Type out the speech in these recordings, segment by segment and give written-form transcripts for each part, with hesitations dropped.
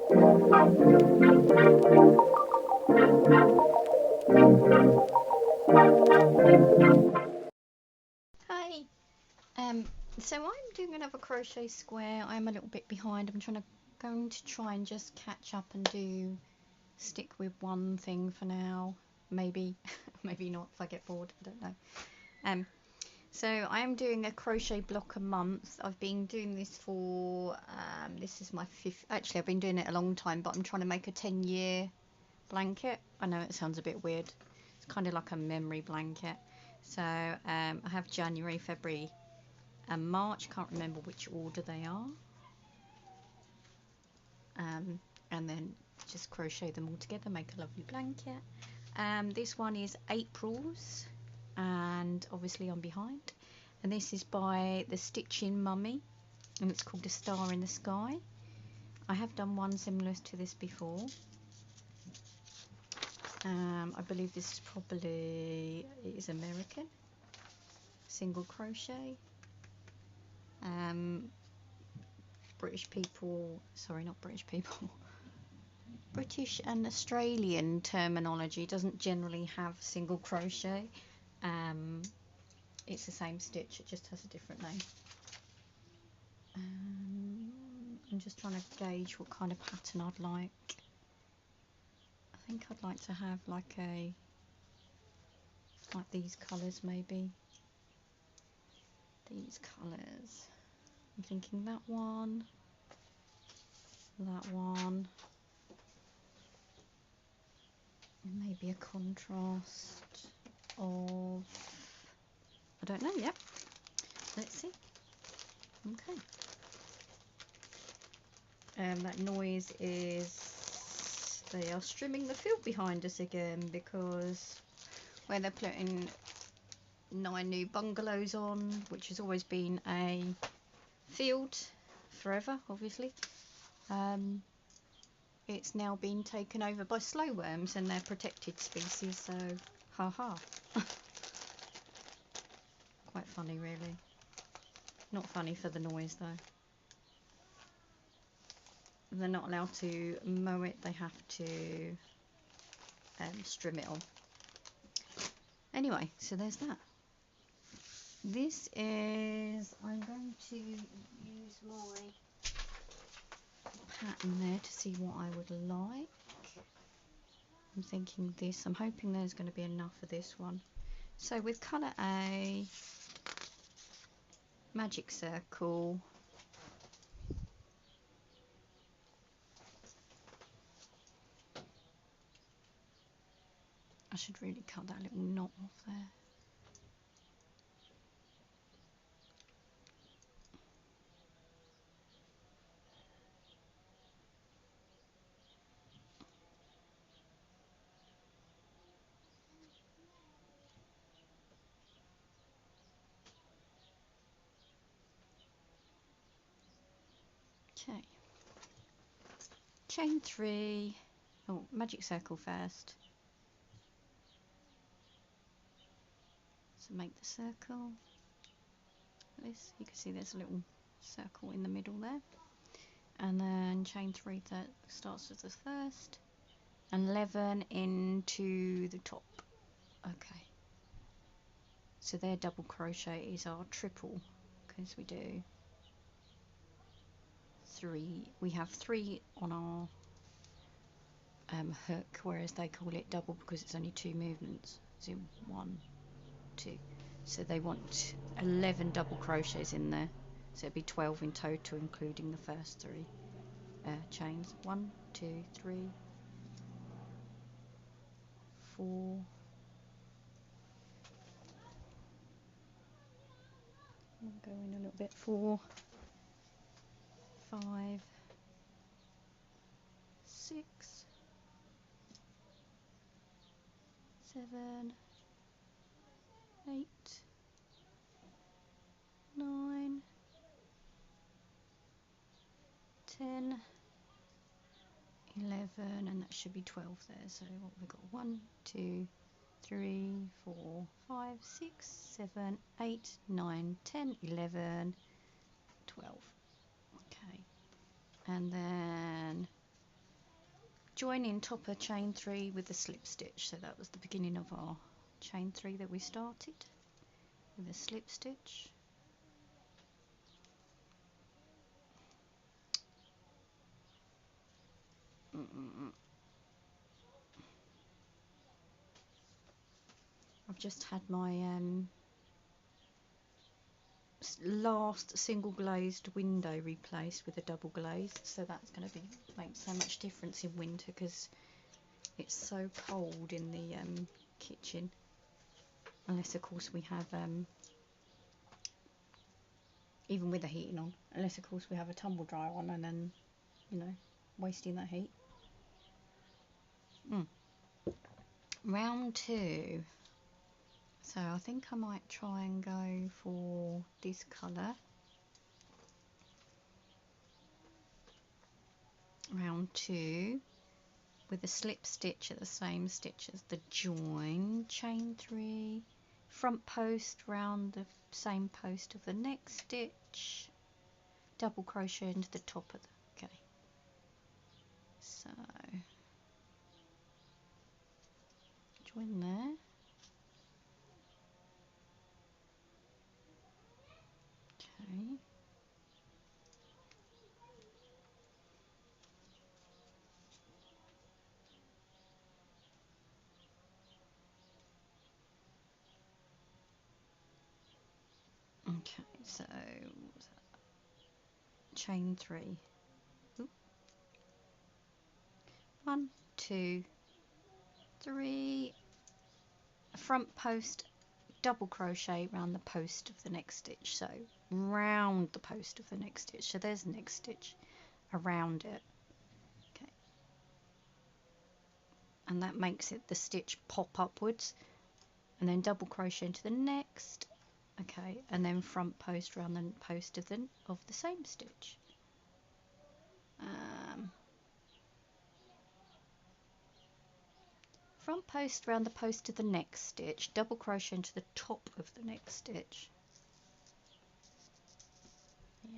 Hi. So I'm doing another crochet square. I'm a little bit behind. I'm going to try and just catch up and stick with one thing for now. Maybe, maybe not if I get bored. I don't know. So I am doing a crochet block a month. I've been doing this for this is my fifth. Actually, I've been doing it a long time, but I'm trying to make a 10-year blanket. I know it sounds a bit weird. It's kind of like a memory blanket. So I have January, February and March. Can't remember which order they are. And then just crochet them all together, make a lovely blanket. This one is April's, and obviously I'm behind. And this is by the Stitching Mummy, and it's called A Star in the Sky. I have done one similar to this before. I believe this is probably, it is American, single crochet. British people, sorry, not British people, British and Australian terminology doesn't generally have single crochet. It's the same stitch, it just has a different name. I'm just trying to gauge what kind of pattern I'd like. I think I'd like to have like these colours maybe. These colours. I'm thinking that one, and maybe a contrast of, I don't know yet. Let's see. Okay. That noise is they are strimming the field behind us again, because where they're putting 9 new bungalows on, which has always been a field forever, obviously. It's now been taken over by slowworms, and they're protected species, so haha. Quite funny, really. Not funny for the noise though. They're not allowed to mow it, they have to strim it on. Anyway, so there's that. This is, I'm going to use my pattern there to see what I would like. I'm thinking this, I'm hoping there's going to be enough for this one. So with colour A, magic circle, I should really cut that little knot off there. Okay, chain 3, oh, magic circle first. So make the circle. This, you can see there's a little circle in the middle there. And then chain 3 that starts with the first, and 11 into the top. Okay. So their double crochet is our triple, because we do 3. We have 3 on our hook, whereas they call it double because it's only 2 movements. So 1, 2. So they want 11 double crochets in there. So it'd be 12 in total, including the first 3 chains. 1, 2, 3, 4. I'll go in a little bit. 4, 5, 6, 7, 8, 9, 10, 11, and that should be 12 there. So what we've got, 1, 2, 3, 4, 5, 6, 7, 8, 9, 10, 11, 12. Okay, and then joining top of chain 3 with the slip stitch. So that was the beginning of our chain 3 that we started with a slip stitch. I've just had my last single glazed window replaced with a double glazed, so that's going to make so much difference in winter because it's so cold in the kitchen, unless of course we have even with the heating on, unless of course we have a tumble dryer on, and then, you know, wasting that heat. Round 2. So I think I might try and go for this colour. Round 2 with a slip stitch at the same stitch as the join, chain 3, front post round the same post of the next stitch, double crochet into the top of the, okay, so join there, okay, okay, so chain 3, oop, 1, 2, 3, front post, double crochet around the post of the next stitch, so round the post of the next stitch, so there's the next stitch, around it, okay, and that makes it the stitch pop upwards, and then double crochet into the next, okay, and then front post around the post of the same stitch. Front post around the post of the next stitch, double crochet into the top of the next stitch,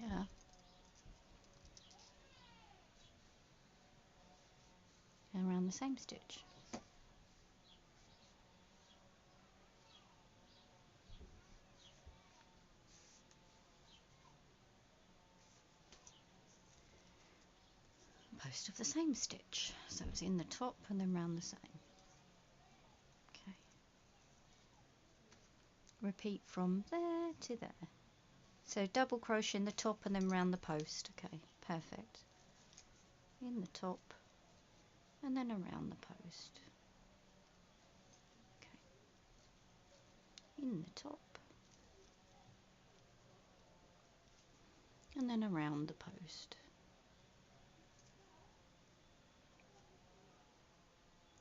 yeah, and around the same stitch. Post of the same stitch, so it's in the top and then round the same. Okay, repeat from there to there, so double crochet in the top and then round the post, okay, perfect, in the top and then around the post, okay, in the top and then around the post.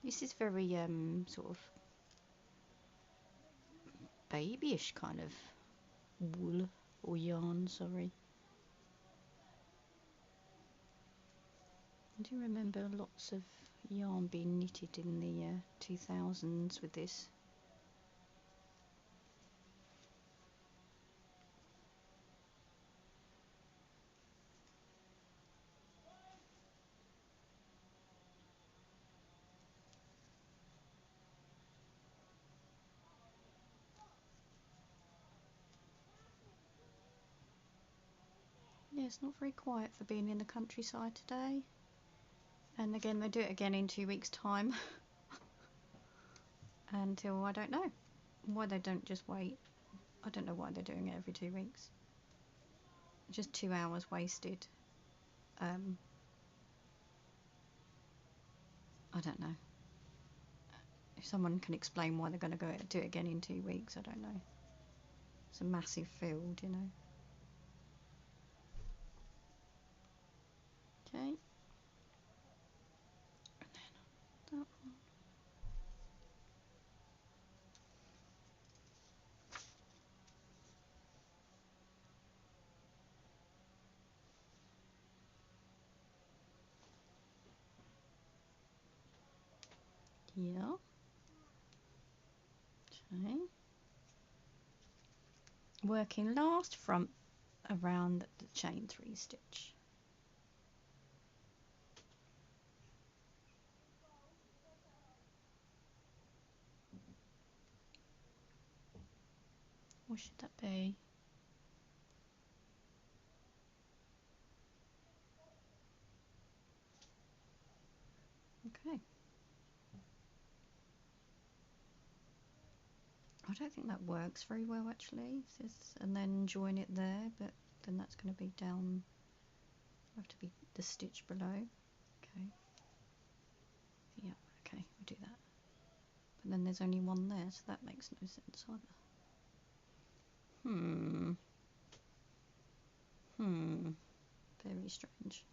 This is very sort of babyish kind of wool or yarn, sorry. I do remember lots of yarn being knitted in the 2000s with this. Yeah, it's not very quiet for being in the countryside today. And again, they do it again in 2 weeks' time. Until, I don't know why they don't just wait. I don't know why they're doing it every 2 weeks. Just 2 hours wasted. I don't know. If someone can explain why they're going to go do it again in 2 weeks, I don't know. It's a massive field, you know. Okay. And then that one. Yeah. Okay. Working last front around the chain 3 stitch. Or should that be? Okay. I don't think that works very well actually. It says, and then join it there, but then that's going to be down, have to be the stitch below. Okay. Yeah, okay, we'll do that. But then there's only one there, so that makes no sense either. Very strange.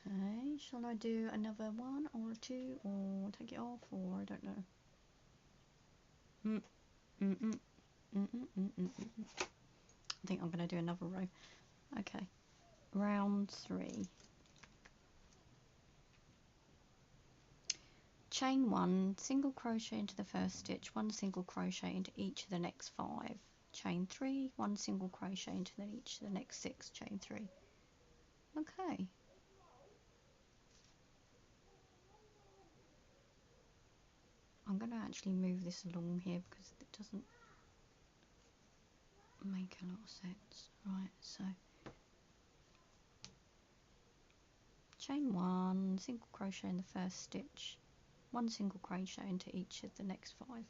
Okay, shall I do another one or two, or take it off, or I don't know. I think I'm going to do another row. Okay, round 3. Chain 1, single crochet into the first stitch, 1 single crochet into each of the next 5. Chain 3, 1 single crochet into each of the next 6, chain 3. Okay. I'm going to actually move this along here because it doesn't make a lot of sense. Right, so chain 1, single crochet in the first stitch, 1 single crochet into each of the next 5.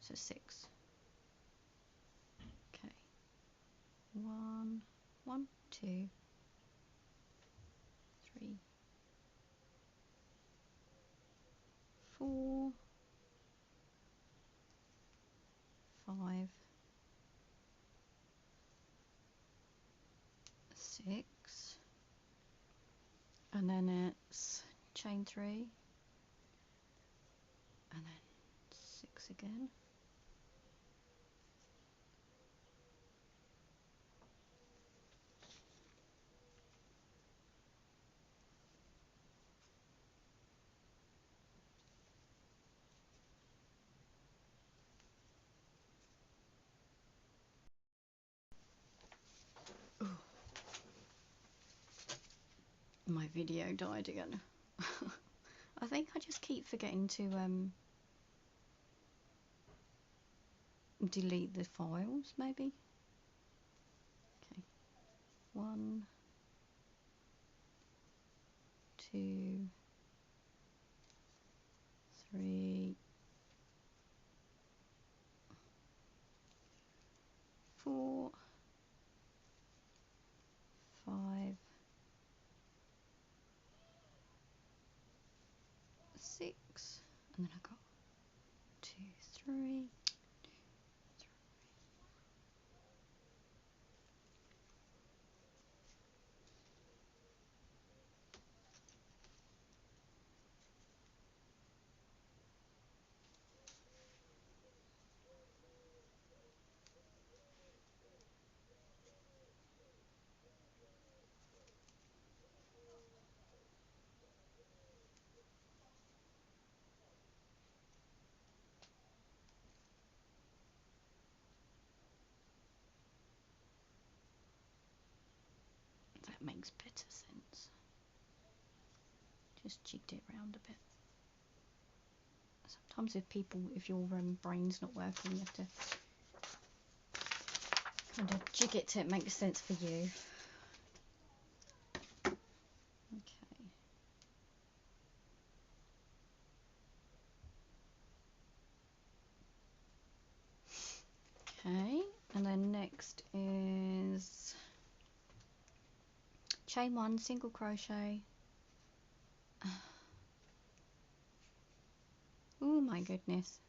So 6. Okay. 1, 2, 3, 4, 5, 6, and then it's chain 3, and then 6 again. Ooh. My video died again. I think I just keep forgetting to delete the files, maybe. Okay, 1, 2, 3, 4, 5, 6, and then I got 2, 3. That makes better sense. Just jigged it around a bit. Sometimes if your brain's not working, you have to kind of jig it till it makes sense for you. Okay, and then next is chain 1, single crochet. Oh my goodness.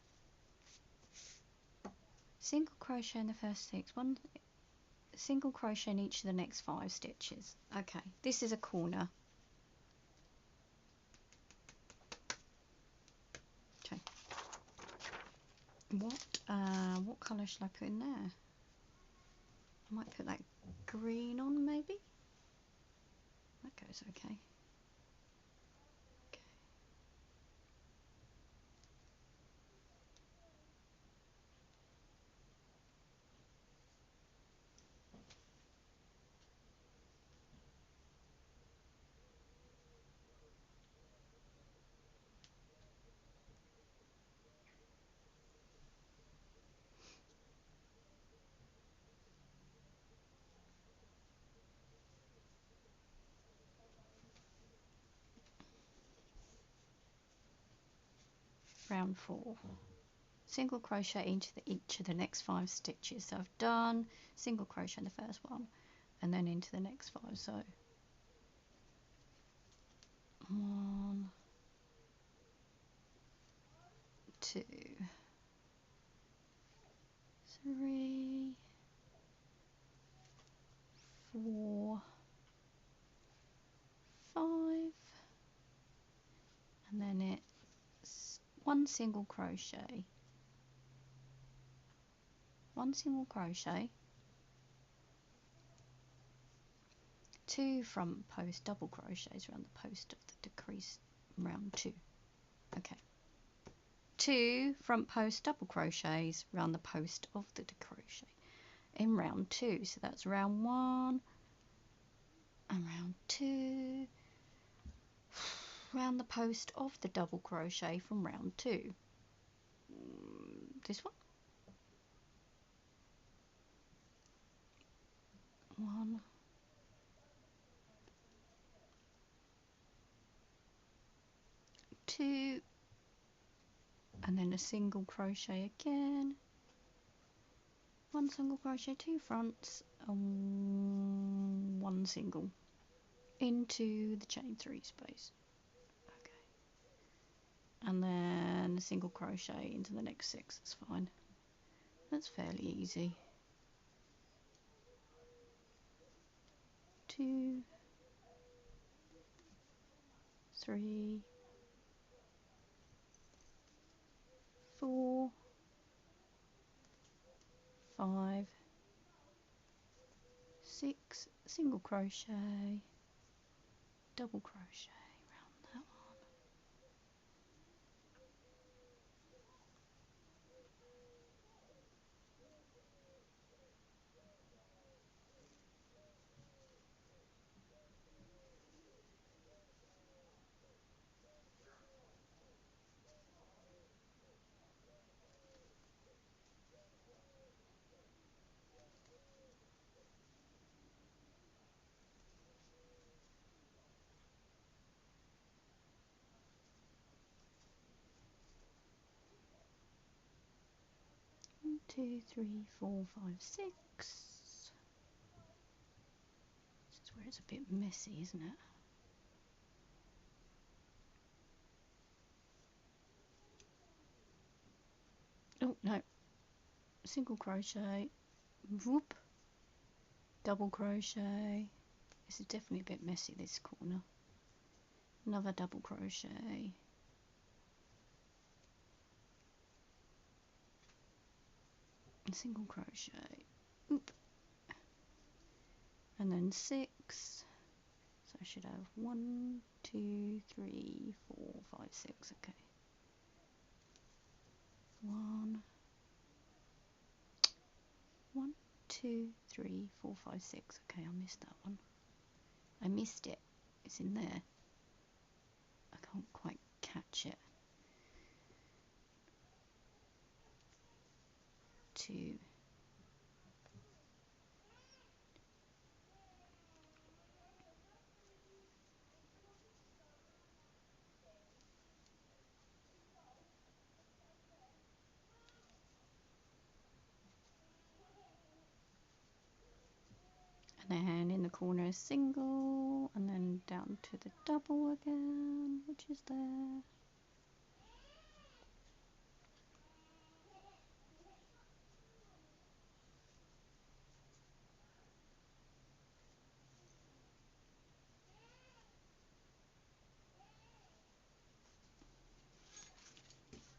Single crochet in the first 6, 1 single crochet in each of the next 5 stitches. Okay, this is a corner. Okay. What colour shall I put in there? I might put that green on, maybe. That goes okay. round 4, single crochet into each of the next 5 stitches. So I've done single crochet in the first one and then into the next 5. So 1, 2, 3, 4, 5, and then it's 1 single crochet, 1 single crochet, 2 front post double crochets around the post of the decrease round 2. Okay, 2 front post double crochets around the post of the decrochet in round 2. So that's round 1 and round 2, round the post of the double crochet from round 2. This one, 1, 2, and then a single crochet again, 1 single crochet, 2 fronts and 1 single into the chain 3 space. Okay, and then a single crochet into the next 6. That's fine, that's fairly easy. 2, 3, 4, 5, 6, single crochet, double crochet around that one, 1, 2, 3, 4, 5, 6. This is where it's a bit messy, isn't it? Oh no, single crochet, whoop, double crochet. This is definitely a bit messy, this corner. Another double crochet, single crochet, oop, and then 6. So I should have 1, 2, 3, 4, 5, 6. Okay, 1, 1, 2, 3, 4, 5, 6. Okay, I missed that one. I missed it. It's in there. I can't quite catch it. 2, and then in the corner a single, and then down to the double again, which is there.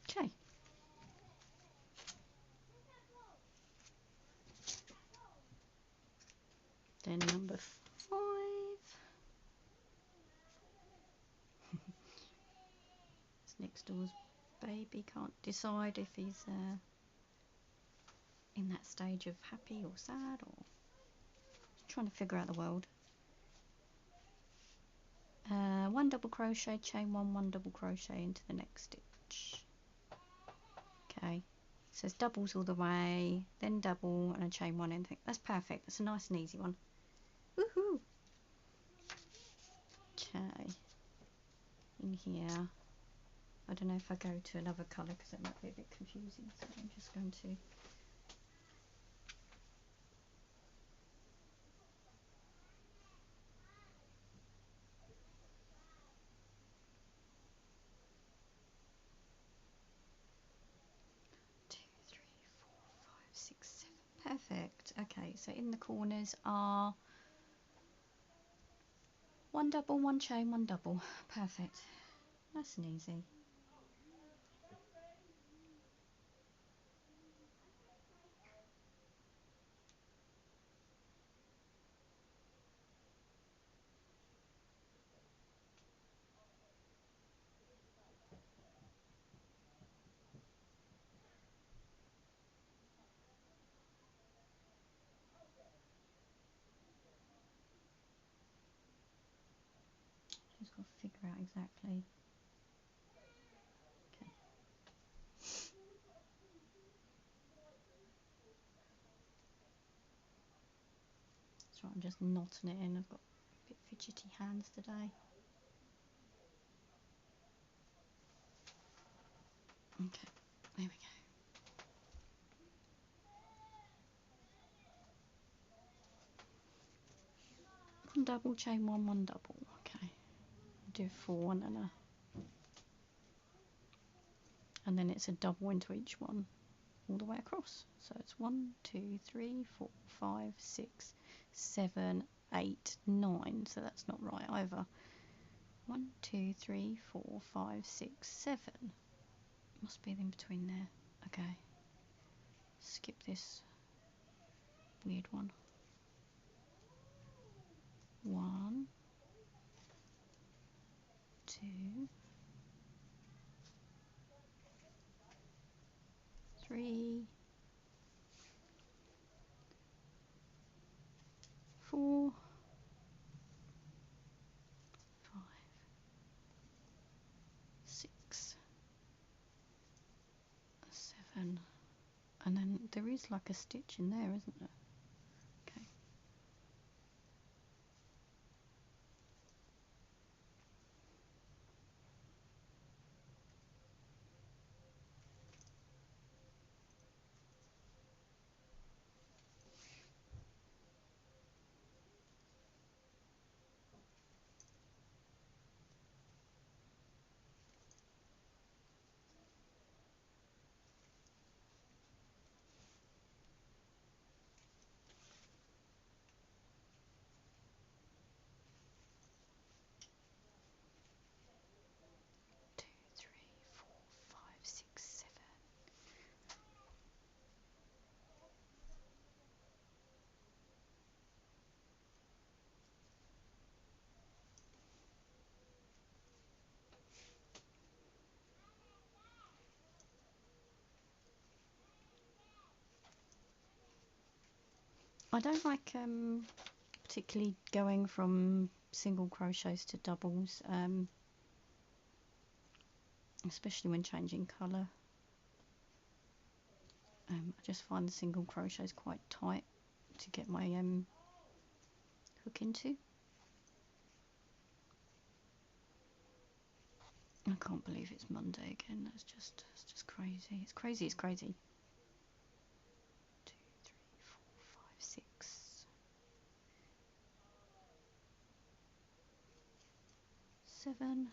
Okay. Then number 5. It's next door's baby. Can't decide if he's in that stage of happy or sad or trying to figure out the world. 1 double crochet, chain 1, 1 double crochet into the next stitch. Okay, so it's doubles all the way, then double and a chain 1 in. That's perfect. That's a nice and easy one. Woohoo! Okay, in here I don't know if I go to another colour because it might be a bit confusing, so I'm just going to two, three, four, five, six, seven. Perfect. Okay, so in the corners are one double, one chain, one double. Perfect. Nice and easy. Just got to figure out exactly. Okay. That's right, I'm just knotting it in. I've got a bit fidgety hands today. Okay, there we go. One double, chain one, one double. Okay, do 4 and then it's a double into each one all the way across. So it's 1, 2, 3, 4, 5, 6, 7, 8, 9. So that's not right either. 1, 2, 3, 4, 5, 6, 7. Must be in between there. Okay. Skip this weird one. 1, 2, 3, 4, 5, 6, 7, and then there is like a stitch in there, isn't there? Okay. Two, three, four, five, six, 7. I don't like particularly going from single crochets to doubles, especially when changing colour. I just find the single crochets quite tight to get my hook into. I can't believe it's Monday again. It's just crazy. It's crazy. It's crazy. 2, 3, 4, 5, 6, 7.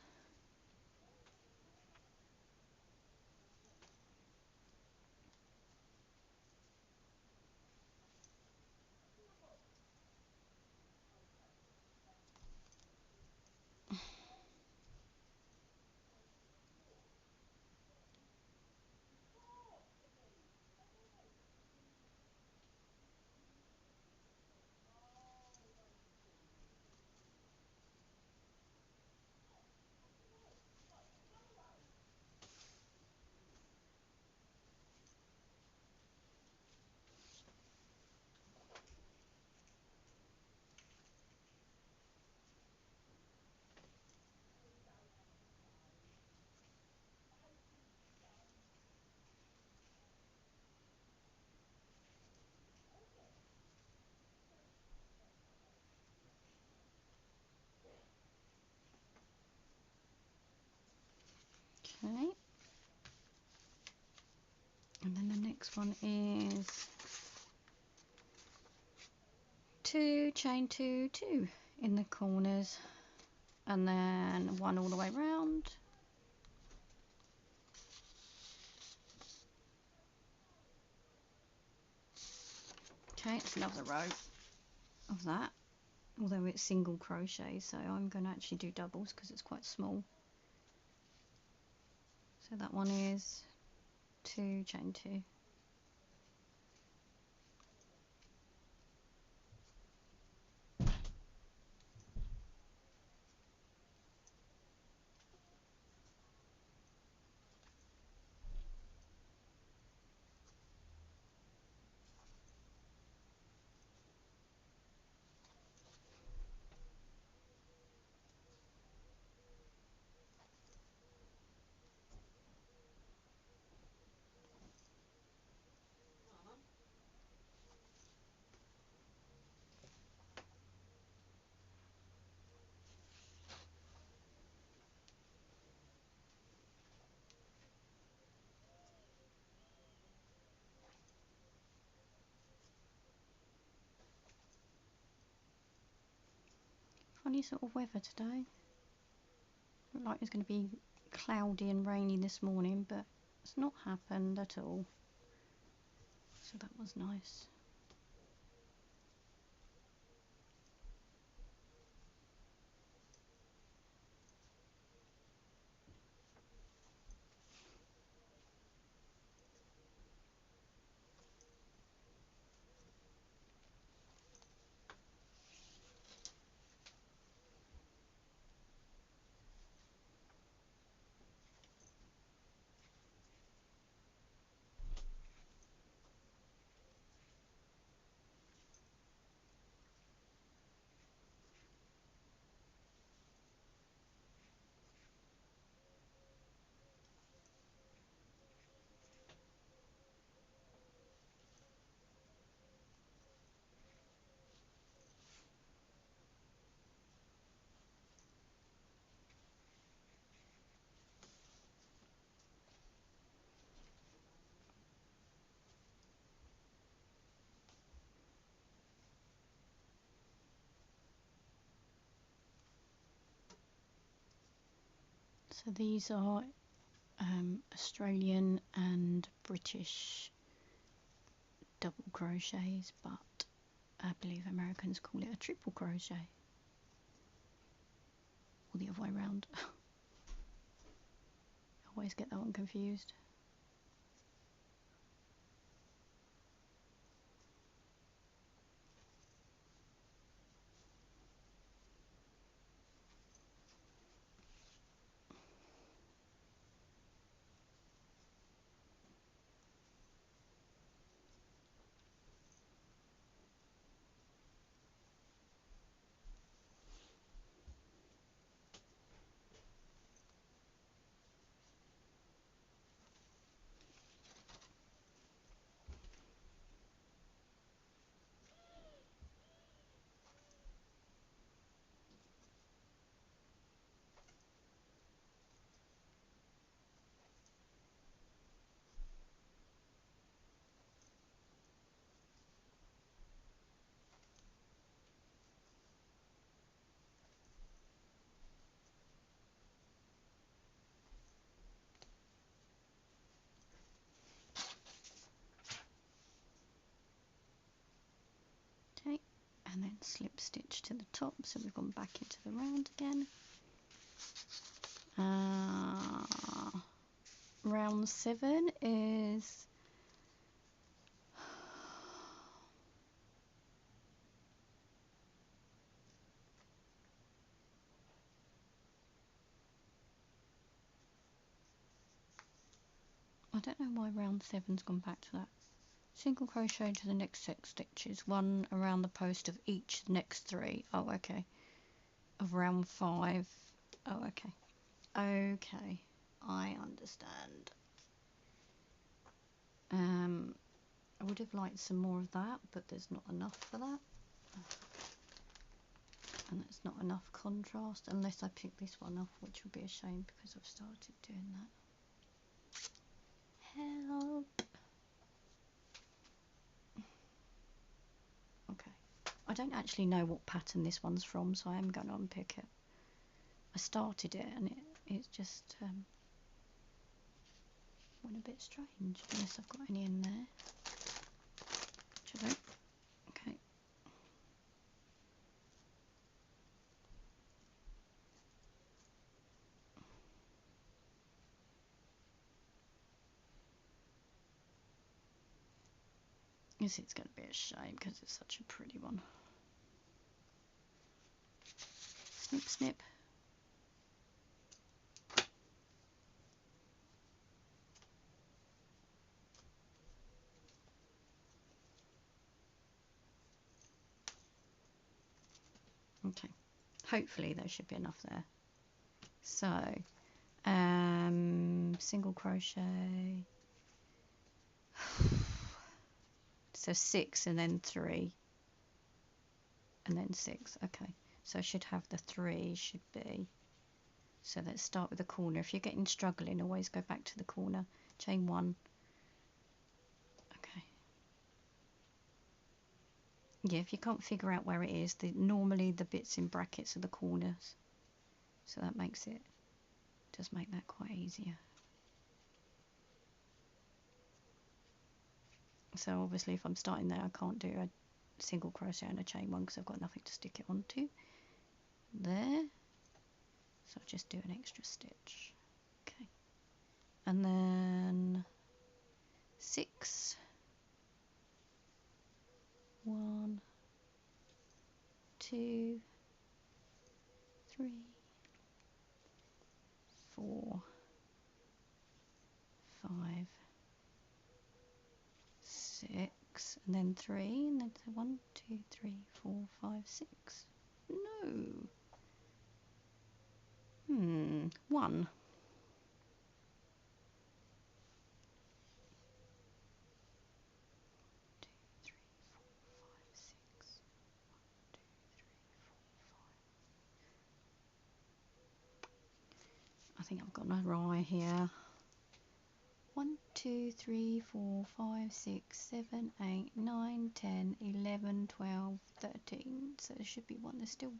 Okay, and then the next one is 2 chain 2 2 in the corners, and then 1 all the way round. Okay, it's another row of that, although it's single crochet, so I'm going to actually do doubles because it's quite small. So that one is 2 chain 2. Funny sort of weather today. Looked like it's going to be cloudy and rainy this morning, but it's not happened at all. So that was nice. So these are Australian and British double crochets, but I believe Americans call it a triple crochet, or the other way around. I always get that one confused. Okay, and then slip stitch to the top, so we've gone back into the round again. Round 7 is I don't know why round 7's gone back to that. Single crochet to the next 6 stitches, 1 around the post of each the next 3. Oh, okay. Of round 5. Oh, okay. Okay, I understand. I would have liked some more of that, but there's not enough for that. And it's not enough contrast, unless I pick this one off, which would be a shame because I've started doing that. Help. Okay. I don't actually know what pattern this one's from, so I am going to unpick it. I started it and it just went a bit strange, unless I've got any in there. Which I don't. Okay. Yes, it's going to be a shame because it's such a pretty one. Snip, snip. Okay, hopefully there should be enough there. So, single crochet. So 6 and then 3 and then 6. Okay, so I should have the 3 should be. So let's start with the corner. If you're getting struggling, always go back to the corner. Chain 1. Okay. Yeah, if you can't figure out where it is, normally the bits in brackets are the corners. So that makes it, does make that quite easier. So obviously if I'm starting there, I can't do a single crochet and a chain 1 because I've got nothing to stick it onto. There. So I'll just do an extra stitch. Okay. And then 6. 1, 2, 3, 4, 5, 6, and then 3, and then 1, 2, 3, 4, 5, 6. No. 1. 2, 3, 4, 5, 6. I think I've got an awry here. 1, 2, 3, 4, 5, 6, 7, 8, 9, 10, 11, 12, 13. So there should be 1. There's still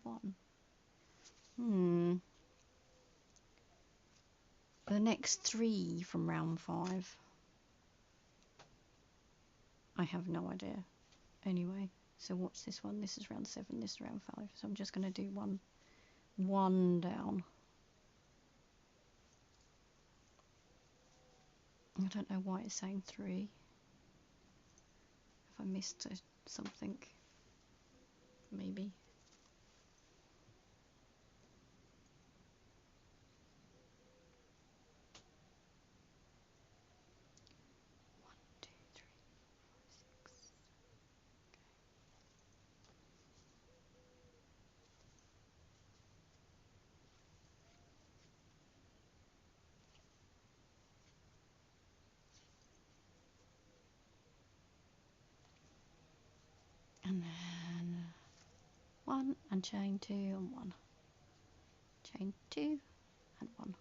1. The next 3 from round 5. I have no idea. Anyway, so what's this one? This is round 7, this is round 5. So I'm just going to do one down. I don't know why it's saying 3. If I missed something, maybe. 1, 2, 3, 4, 5, 6. And then 1 and chain 2 and 1. Chain 2 and 1.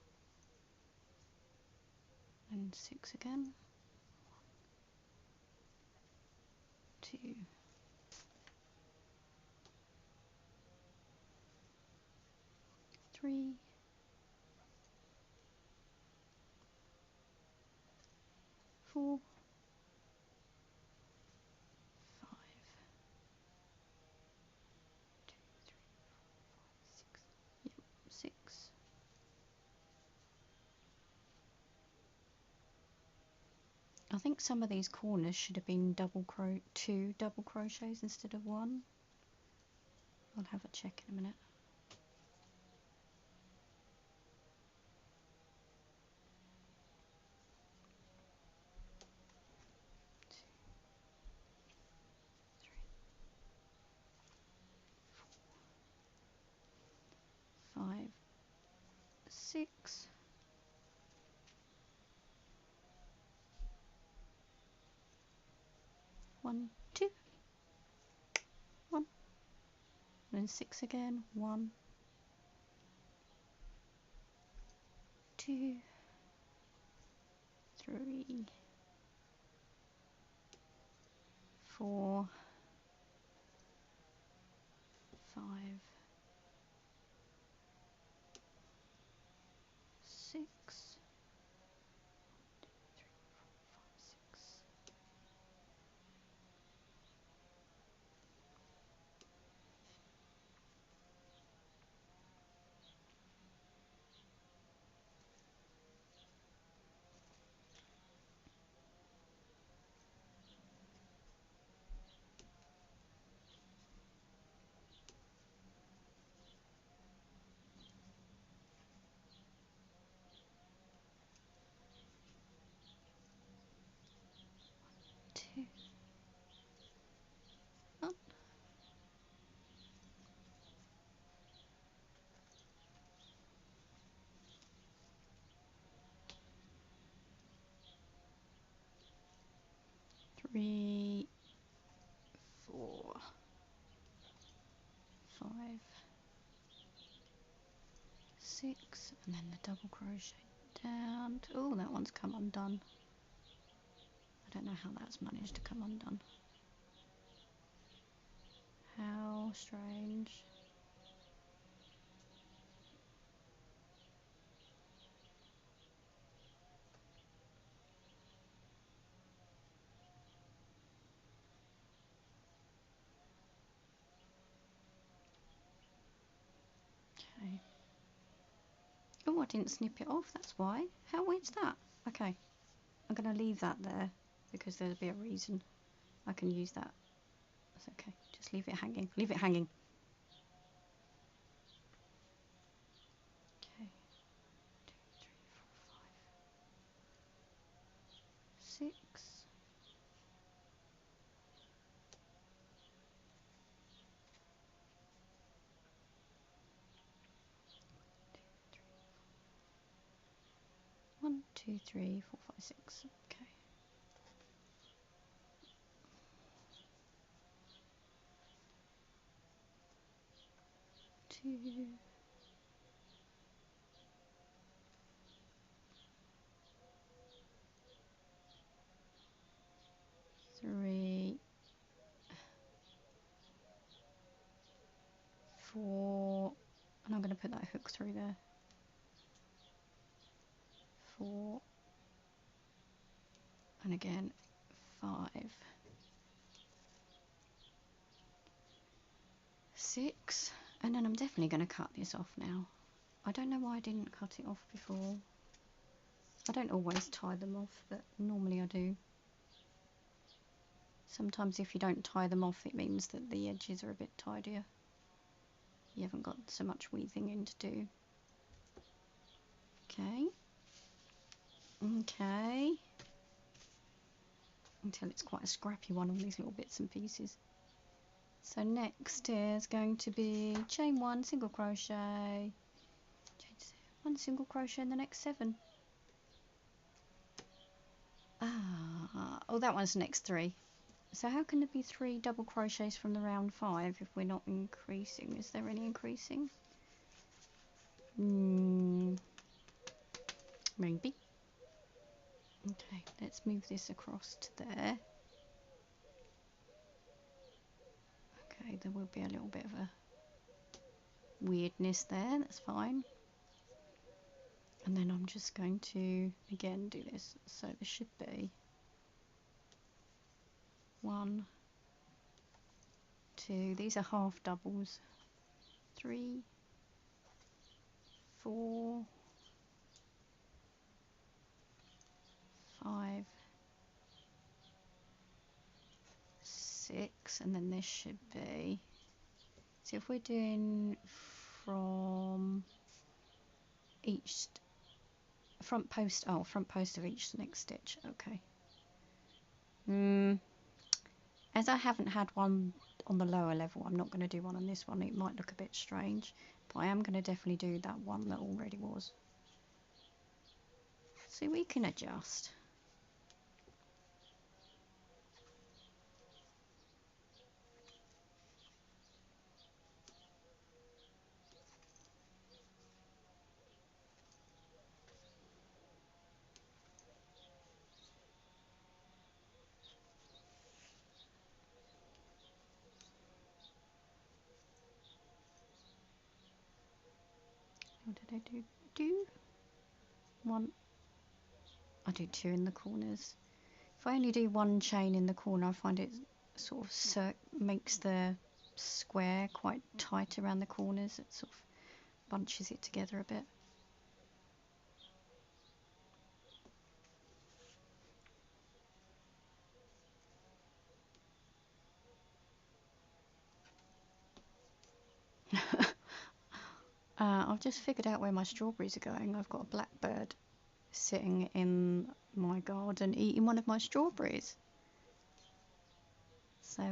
And 6 again. 2. 3. 4. 5. 2, 3, 4, 5, 6. Yep, 6. I think some of these corners should have been 2 double crochets instead of 1. I'll have a check in a minute. Two, 3, 4, 5, 6. 1, 2. 1. And then 6 again. 1, 2, 3, 4, 5, 6, 2, 1, 3, 4, 5, 6, and then the double crochet down. Oh, that one's come undone. I don't know how that's managed to come undone. How strange. Okay. Oh, I didn't snip it off, that's why. How weird's that? Okay, I'm going to leave that there because there'll be a reason. I can use that. That's okay, just leave it hanging. Leave it hanging. Okay, 2, 3, 4, 5, 6. 1, 2, 3, 4, 5, 6. Okay. 2, 3, 4, and I'm going to put that hook through there. 4, and again 5, 6, and then I'm definitely going to cut this off now. I don't know why I didn't cut it off before. I don't always tie them off, but normally I do. Sometimes if you don't tie them off, it means that the edges are a bit tidier. You haven't got so much weaving in to do. Okay. Okay. Until it's quite a scrappy one, all these little bits and pieces. So next is going to be chain 1, single crochet, chain 1 single crochet in the next 7. Oh, that one's next 3. So how can there be 3 double crochets from the round 5 if we're not increasing? Is there any increasing? Maybe. Okay, let's move this across to there. Okay, there will be a little bit of a weirdness there, that's fine. And then I'm just going to again do this. So there should be 1, 2, these are half doubles, 3, 4, 5, 6, and then this should be, so if we're doing from each front post, oh, front post of each next stitch, okay. As I haven't had one on the lower level, I'm not going to do one on this one. It might look a bit strange, but I am going to definitely do that one that already was. So we can adjust. what did I do? One. I do 2 in the corners. If I only do 1 chain in the corner, I find it sort of makes the square quite tight around the corners. It sort of bunches it together a bit. I've just figured out where my strawberries are going. I've got a blackbird sitting in my garden eating one of my strawberries. So,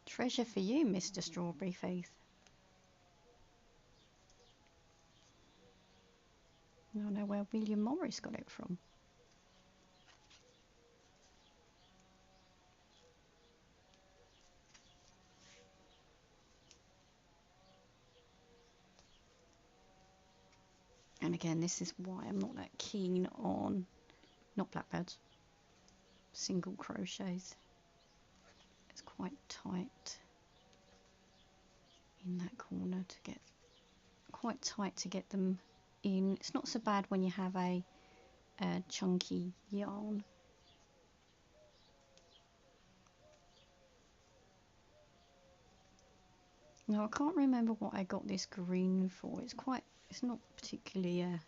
treasure for you, Mr. Strawberry Faith. I don't know where William Morris got it from. And again, this is why I'm not that keen on, not blackbirds, single crochets. It's quite tight in that corner to get, quite tight to get them in. It's not so bad when you have a chunky yarn. Now I can't remember what I got this green for. It's not particularly a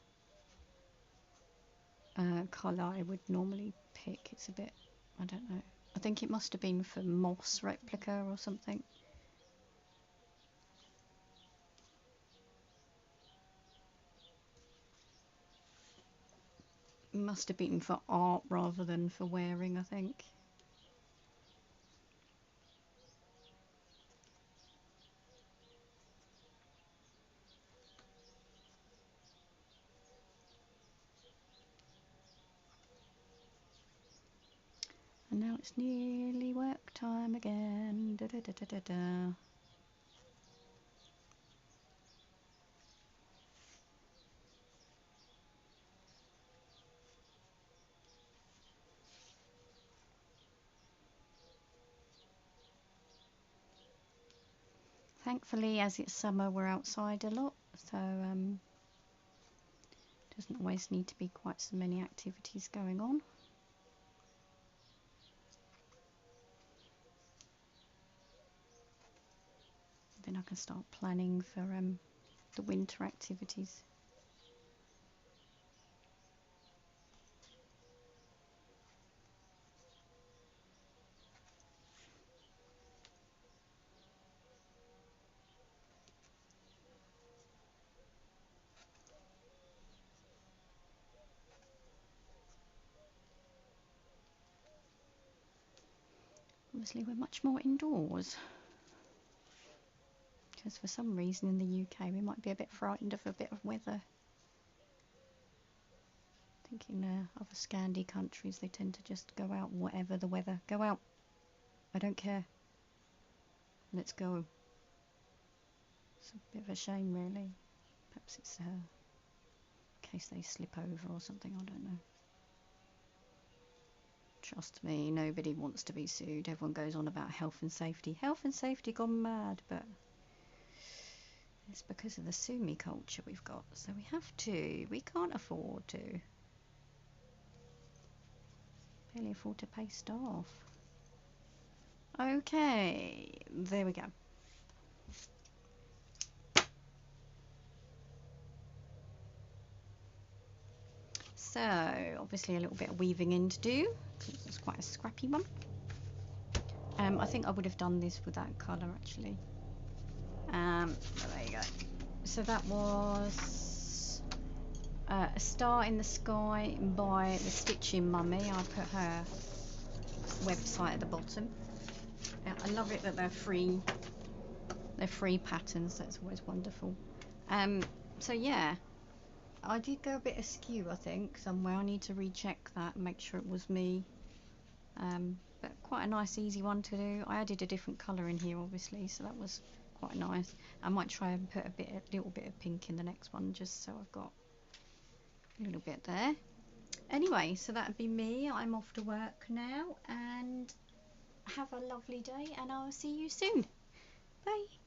colour I would normally pick. It's a bit, I don't know. I think it must have been for moss replica or something. It must have been for art rather than for wearing, I think. And now it's nearly work time again. Da, da, da, da, da, da. Thankfully, as it's summer, we're outside a lot, so doesn't always need to be quite so many activities going on. Then I can start planning for the winter activities. Obviously we're much more indoors, because for some reason in the UK we might be a bit frightened of a bit of weather. I think in other Scandi countries they tend to just go out whatever the weather. Go out, I don't care, let's go. It's a bit of a shame really. Perhaps it's in case they slip over or something, I don't know. Trust me, nobody wants to be sued. Everyone goes on about health and safety. Health and safety gone mad, but it's because of the sue me culture we've got. So we have to. We can't afford to. Barely afford to pay staff. Okay, there we go. So, obviously a little bit of weaving in to do. It's quite a scrappy one. I think I would have done this with that colour actually. Well, there you go. So that was A Star in the Sky by the Stitching Mummy. I put her website at the bottom. I love it that they're free. They're free patterns. That's always wonderful. So yeah, I did go a bit askew, I think, somewhere. I need to recheck that and make sure it was me. But quite a nice, easy one to do. I added a different colour in here, obviously, so that was quite nice. I might try and put a little bit of pink in the next one, just so I've got a little bit there. Anyway, so that'd be me. I'm off to work now, and have a lovely day, and I'll see you soon. Bye.